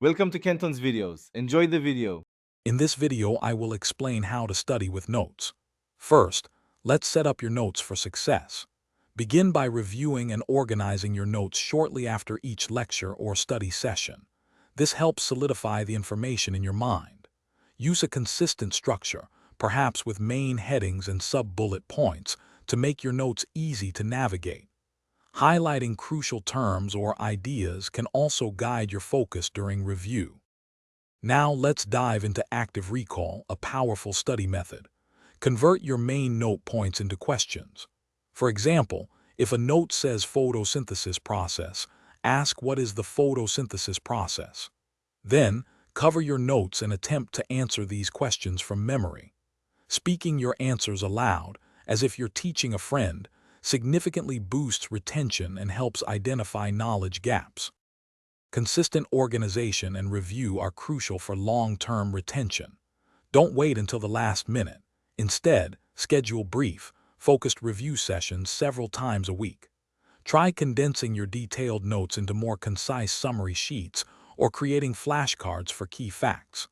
Welcome to Kenton's videos. Enjoy the video. In this video, I will explain how to study with notes. First, let's set up your notes for success. Begin by reviewing and organizing your notes shortly after each lecture or study session. This helps solidify the information in your mind. Use a consistent structure, perhaps with main headings and sub-bullet points, to make your notes easy to navigate. Highlighting crucial terms or ideas can also guide your focus during review. Now let's dive into active recall, a powerful study method. Convert your main note points into questions. For example, if a note says photosynthesis process, ask what is the photosynthesis process. Then, cover your notes and attempt to answer these questions from memory. Speaking your answers aloud, as if you're teaching a friend, significantly boosts retention and helps identify knowledge gaps. Consistent organization and review are crucial for long-term retention. Don't wait until the last minute. Instead, schedule brief, focused review sessions several times a week. Try condensing your detailed notes into more concise summary sheets or creating flashcards for key facts.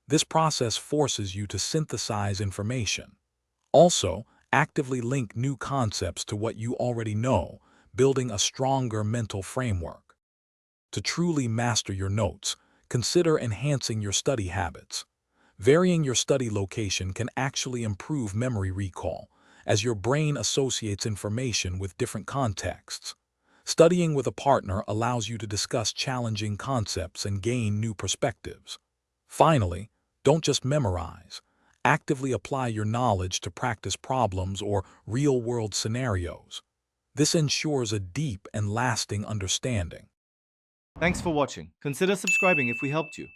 This process forces you to synthesize information. Also, actively link new concepts to what you already know, building a stronger mental framework. To truly master your notes, consider enhancing your study habits. Varying your study location can actually improve memory recall, as your brain associates information with different contexts. Studying with a partner allows you to discuss challenging concepts and gain new perspectives. Finally, don't just memorize. Actively apply your knowledge to practice problems or real-world scenarios. This ensures a deep and lasting understanding. Thanks for watching. Consider subscribing if we helped you.